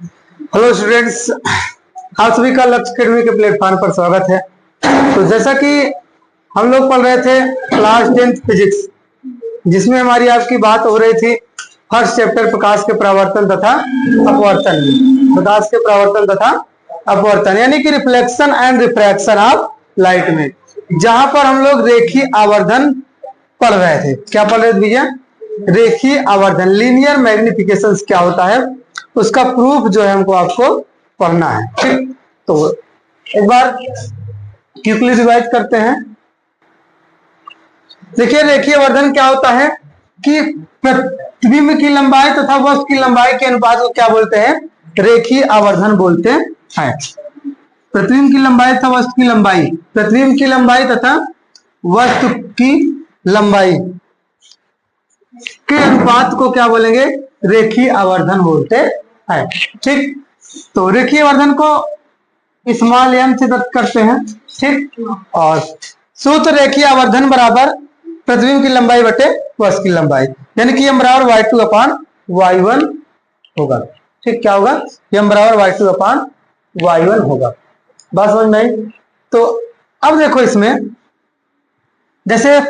Hello students, आप सभी का लक्ष्य अकेडमी के प्लेटफॉर्म पर स्वागत है। तो जैसा कि हम लोग पढ़ रहे थे क्लास 10th फिजिक्स, जिसमें हमारी आपकी बात हो रही थी फर्स्ट चैप्टर प्रकाश के परावर्तन तथा अपवर्तन में। प्रकाश के परावर्तन तथा अपवर्तन यानी कि reflection and refraction of light में, जहां पर हम लोग रेखीय आवर्धन पढ़ रहे थे। क्या पढ़ रहे थे भैया? रेखीय आवर्धन, लीनियर मैग्निफिकेशन क्या होता है, उसका प्रूफ जो है हमको आपको पढ़ना है। ठीक, तो एक बार क्विकली रिवाइज करते हैं। देखिए, रेखीय आवर्धन क्या होता है कि प्रतिबिंब की लंबाई तथा वस्तु की लंबाई के अनुपात को क्या बोलते हैं? रेखीय आवर्धन बोलते हैं। प्रतिबिंब की लंबाई तथा वस्तु की लंबाई, प्रतिबिंब की लंबाई तथा वस्तु की लंबाई के अनुपात को क्या बोलेंगे? रेखीय आवर्धन बोलते हैं। ठीक, तो रेखीय आवर्धन को स्मॉल m से दर्ज करते हैं। ठीक, और सूत्र रेखीय आवर्धन बराबर प्रतिबिंब की लंबाई बटे वस्तु की लंबाई, यानी कि m बराबर y2 अपान y1 होगा। ठीक, क्या होगा? m बराबर y2 अपान y1 होगा। बात समझ में आई? तो अब देखो, इसमें जैसे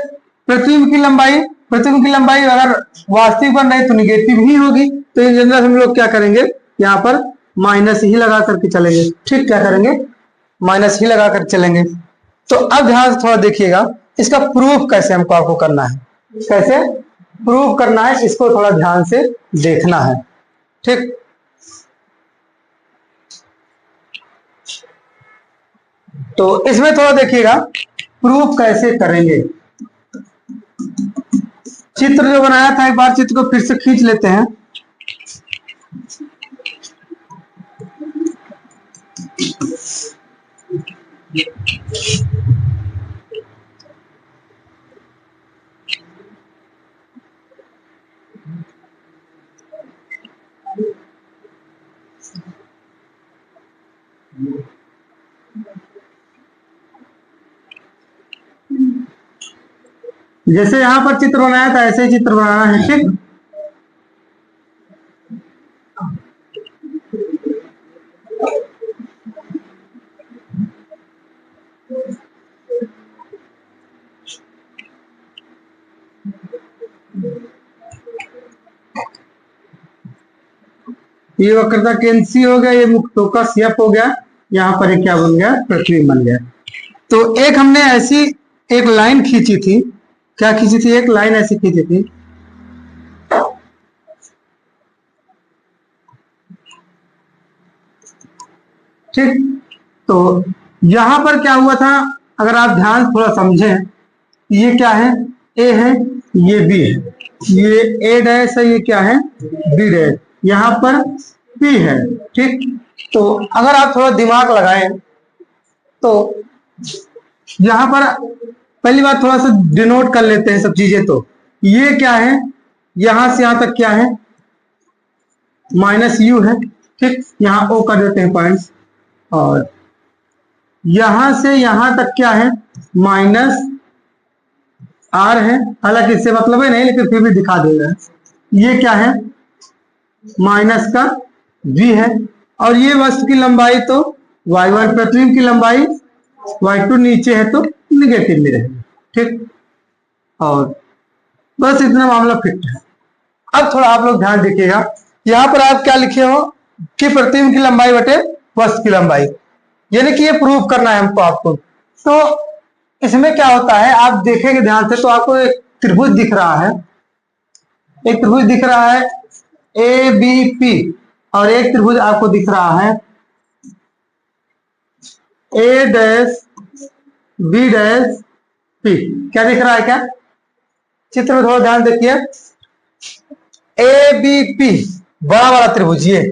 प्रतिबिंब की लंबाई अगर वास्तविक बन रही तो निगेटिव ही होगी, तो इन जनरल हम लोग क्या करेंगे, यहाँ पर माइनस ही लगा करके चलेंगे। ठीक, क्या करेंगे? माइनस ही लगा कर चलेंगे। तो अब ध्यान से थोड़ा देखिएगा, इसका प्रूफ कैसे हमको आपको करना है, कैसे प्रूफ करना है, इसको थोड़ा ध्यान से देखना है। ठीक, तो इसमें थोड़ा देखिएगा प्रूफ कैसे करेंगे। चित्र जो बनाया था, एक बार चित्र को फिर से खींच लेते हैं। जैसे यहां पर चित्र बनाया था ऐसे ही चित्र बनाना है। ठीक, ये वक्रता केंद्र सी हो गया, ये मुक्तोका एफ हो गया, यहाँ पर क्या बन गया? प्रतिबिंब बन गया। तो एक हमने ऐसी एक लाइन खींची थी। क्या खींची थी? एक लाइन ऐसी खींची थी। ठीक, तो यहां पर क्या हुआ था, अगर आप ध्यान थोड़ा समझें, ये क्या है? ए है, ये बी है, ये ए डैश है, ये क्या है? बी डैश, यहां पर पी है। ठीक, तो अगर आप थोड़ा दिमाग लगाएं तो यहां पर पहली बात थोड़ा सा डिनोट कर लेते हैं सब चीजें। तो ये क्या है? यहां से यहां तक क्या है? माइनस यू है। ठीक, यहां ओ कर देते हैं पॉइंट्स, और यहां से यहां तक क्या है? माइनस आर है। हालांकि इससे मतलब है नहीं, लेकिन फिर भी दिखा देगा। ये क्या है? माइनस का v है, और ये वस्तु की लंबाई तो y1, प्रतिबिंब की लंबाई y2 नीचे है तो निगेटिव में रहेगी। ठीक, और बस इतना मामला फिट है। अब थोड़ा आप लोग ध्यान देखिएगा, यहां पर आप क्या लिखे हो कि प्रतिबिंब की लंबाई बटे वस्तु की लंबाई, यानी कि ये प्रूव करना है हमको आपको। तो इसमें क्या होता है, आप देखेंगे ध्यान से तो आपको एक त्रिभुज दिख रहा है, एक त्रिभुज दिख रहा है ए बी पी, और एक त्रिभुज आपको दिख रहा है ए डैश बी डैश पी। क्या दिख रहा है? क्या चित्र में थोड़ा ध्यान देखिए, ए बी पी बड़ा वाला त्रिभुज ये।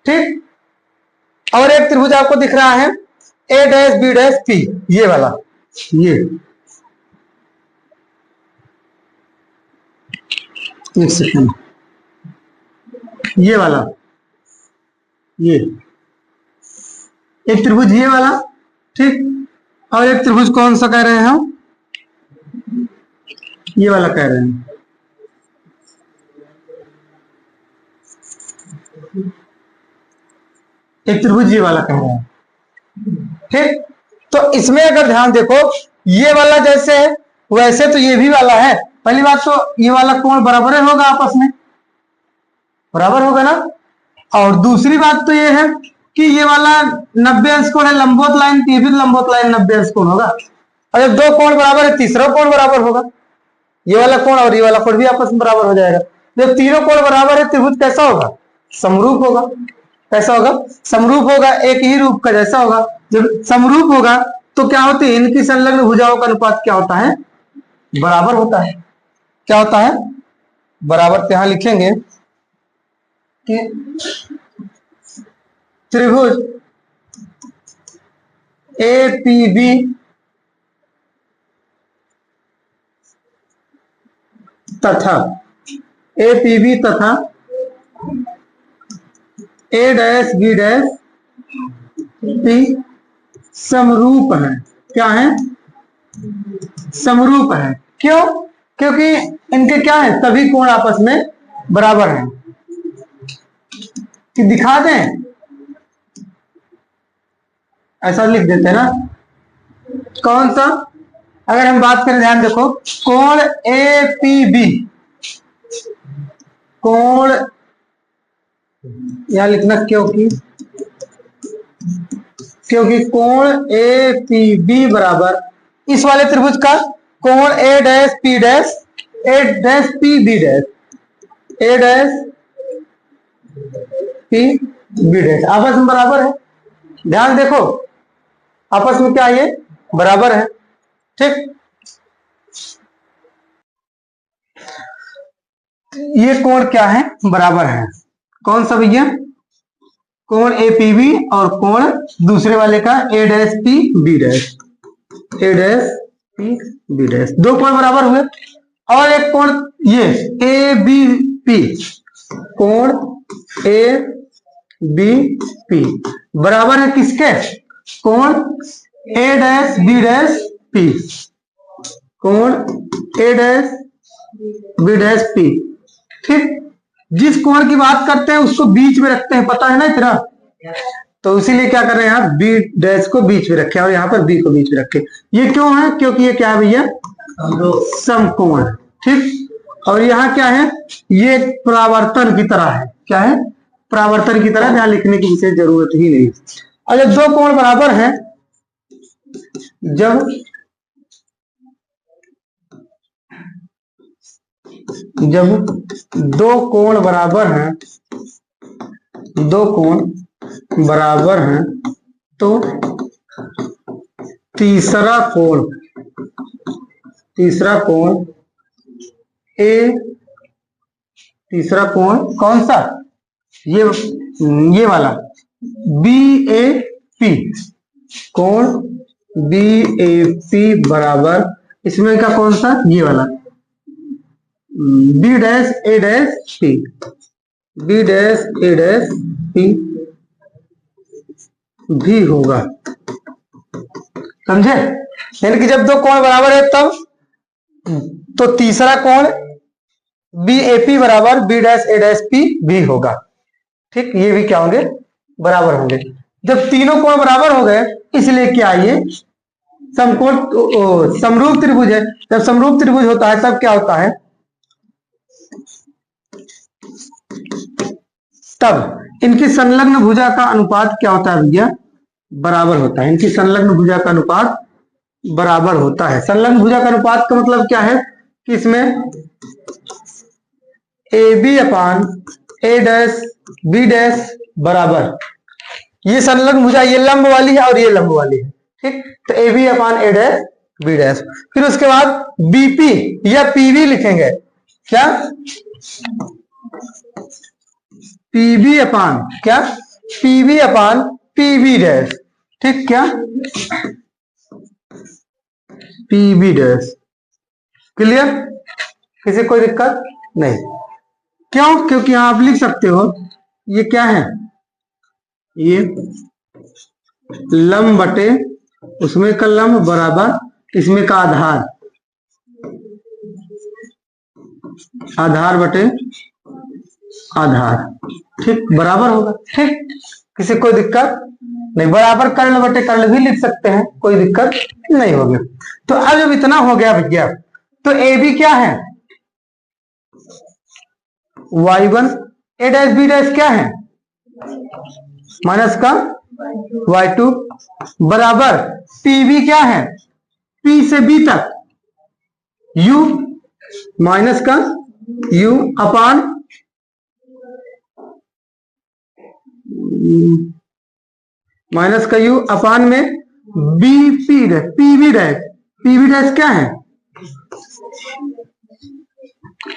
ठीक, और एक त्रिभुज आपको दिख रहा है ए डैश बी डैश पी, ये वाला, ये एक सेकंड, ये वाला, ये एक त्रिभुज ये वाला। ठीक, और एक त्रिभुज कौन सा कह रहे हैं हम? ये वाला कह रहे हैं। एक त्रिभुज ये वाला कह रहे हैं। ठीक, तो इसमें अगर ध्यान देखो, ये वाला जैसे है वैसे तो ये भी वाला है। पहली बात तो ये वाला कोण बराबर होगा, आपस में बराबर होगा ना। और दूसरी बात तो ये है कि ये वाला 90 अंश कोण है, लंबवत लाइन, ये भी लंबवत लाइन 90 अंश कोण होगा। और जब दो कोण बराबर है, तीसरा कोण बराबर होगा। ये वाला कोण और ये वाला कोण भी आपस में बराबर हो जाएगा। जब तीनों कोण बराबर है, त्रिभुज कैसा होगा? समरूप होगा। कैसा होगा? समरूप होगा, एक ही रूप का जैसा होगा। जब समरूप होगा तो क्या होती है? इनकी संलग्न भुजाओं का अनुपात क्या होता है? बराबर होता है। क्या होता है? बराबर। तो यहां लिखेंगे कि त्रिभुज APB तथा APB तथा A', B' समरूप है। क्या है? समरूप है। क्यों? क्योंकि इनके क्या है? सभी कोण आपस में बराबर हैं। कि दिखा दें, ऐसा लिख देते हैं ना। कौन सा? अगर हम बात करें, ध्यान देखो, कोण APB, कोण यहां लिखना क्योंकि कोण APB बराबर इस वाले त्रिभुज का कोण A', P', आपस में बराबर है। ध्यान देखो, आपस में क्या ये बराबर है। ठीक, ये कोण क्या है? बराबर है। कौन सा भैया? कोण APB और कोण दूसरे वाले का A', P', दो कोण बराबर हुए। और एक कोण ये ABP, कोण ABP बराबर है किसके? कोण A', कोण A', ठीक। जिस कोण की बात करते हैं उसको बीच में रखते हैं, पता है ना इतना। तो इसीलिए क्या कर रहे हैं यहाँ? B' को बीच में रखे और यहाँ पर B को बीच में रखे। ये क्यों है? क्योंकि ये क्या है भैया? समकोण है। ठीक, और यहाँ क्या है? ये परावर्तन की तरह है। क्या है? परावर्तन की तरह। यहाँ लिखने की विशेष जरूरत ही नहीं। और जब दो कोण बराबर हैं, जब दो कोण बराबर हैं, तो तीसरा कोण कौन सा? ये वाला BAP, कोण BAP बराबर इसमें का कौन सा? ये वाला B', भी होगा। समझे? यानी कि जब दो कोण बराबर है तब तो तीसरा कोण BAP बराबर B', भी होगा। ठीक, ये भी क्या होंगे? बराबर होंगे। जब तीनों कोण बराबर हो गए, इसलिए क्या ये समरूप त्रिभुज है। जब समरूप त्रिभुज होता है तब क्या होता है? तब इनकी संलग्न भुजा का अनुपात क्या होता है भैया? बराबर होता है। इनकी संलग्न भुजा का अनुपात बराबर होता है। संलग्न भुजा का अनुपात का मतलब क्या है? कि इसमें AB/A', B' ये संलग्न भुजा, ये लंब वाली है और ये लंब वाली है। ठीक, तो AB/A', B'। फिर उसके बाद BP या PV लिखेंगे। क्या? PB/PB'। ठीक, क्या? PB'। क्लियर? किसी कोई दिक्कत नहीं? क्यों? क्योंकि यहां आप लिख सकते हो, ये क्या है? ये लंब बटे उसमें का लंब बराबर इसमें का आधार बटे आधार, ठीक, बराबर होगा। ठीक, किसी कोई दिक्कत नहीं, बराबर कर्ण बटे कर्ण भी लिख सकते हैं, कोई दिक्कत नहीं होगी। तो अब जब इतना हो गया भैया, तो ए बी क्या है, y1, ए डैश बी डैश क्या है, माइनस का y2 बराबर पी बी क्या है, p से b तक u माइनस का u अपान माइनस का u अपान में B P dash, P B dash क्या है,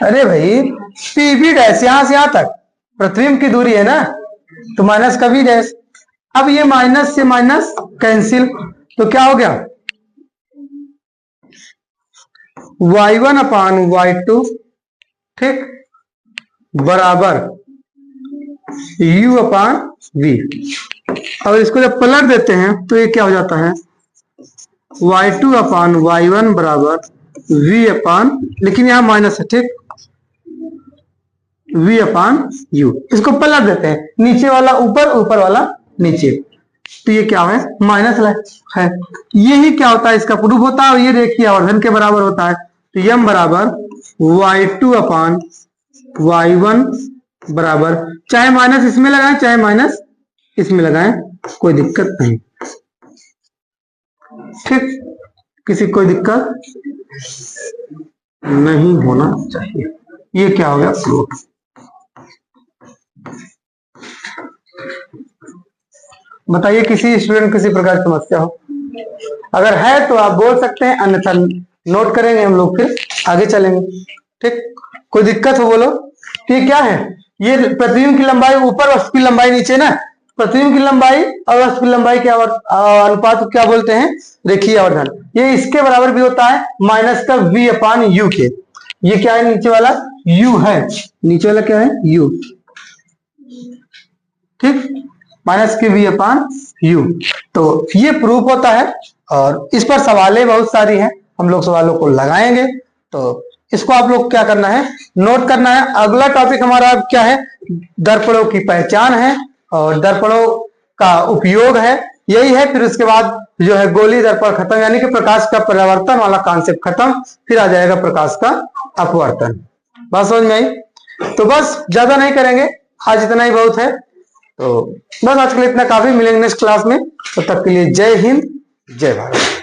अरे भाई पी बी डैश यहां से यहां तक प्रतिबिंब की दूरी है ना, तो माइनस का बी डैश। अब ये माइनस से माइनस कैंसिल, तो क्या हो गया, y1 अपान y2, ठीक, बराबर u अपान v। अब इसको जब पलट देते हैं तो ये क्या हो जाता है, y2 अपान y1 बराबर v अपान, लेकिन यहां माइनस है, ठीक, v अपान u। इसको पलट देते हैं, नीचे वाला ऊपर, ऊपर वाला नीचे, तो ये क्या है, माइनस है। यही क्या होता है, इसका प्रूफ होता है, और ये देखिए आवर्धन के बराबर होता है। तो यम बराबर y2 अपान y1 बराबर, चाहे माइनस इसमें लगाएं चाहे माइनस इसमें लगाएं, कोई दिक्कत नहीं, ठीक, किसी कोई दिक्कत नहीं होना चाहिए। ये क्या हो गया, प्रूफ। बताइए किसी स्टूडेंट किसी प्रकार की समस्या हो, अगर है तो आप बोल सकते हैं, अन्यथा नोट करेंगे हम लोग, फिर आगे चलेंगे। ठीक, कोई दिक्कत हो बोलो। ये क्या है, ये प्रतिबिंब की लंबाई ऊपर, वस्तु की लंबाई नीचे ना, प्रतिबिंब की लंबाई और वस्तु की लंबाई के अनुपात को क्या बोलते हैं, रेखीय आवर्धन। ये इसके बराबर भी होता है माइनस का v अपान यू के। ये क्या है, नीचे वाला u है, नीचे वाला क्या है, u, ठीक, माइनस के v अपान यू। तो ये प्रूफ होता है, और इस पर सवालें बहुत सारी हैं, हम लोग सवालों को लगाएंगे। तो इसको आप लोग क्या करना है, नोट करना है। अगला टॉपिक हमारा क्या है, दर्पणों की पहचान है और दर्पणों का उपयोग है, यही है। फिर उसके बाद जो है गोलीय दर्पण खत्म, यानी कि प्रकाश का परावर्तन वाला कॉन्सेप्ट खत्म, फिर आ जाएगा प्रकाश का अपवर्तन। बात समझ में आई? तो बस ज्यादा नहीं करेंगे, आज इतना ही बहुत है। तो बस आज के लिए इतना काफी, मिलेंगे नेक्स्ट क्लास में, तब तक के लिए जय हिंद जय भारत।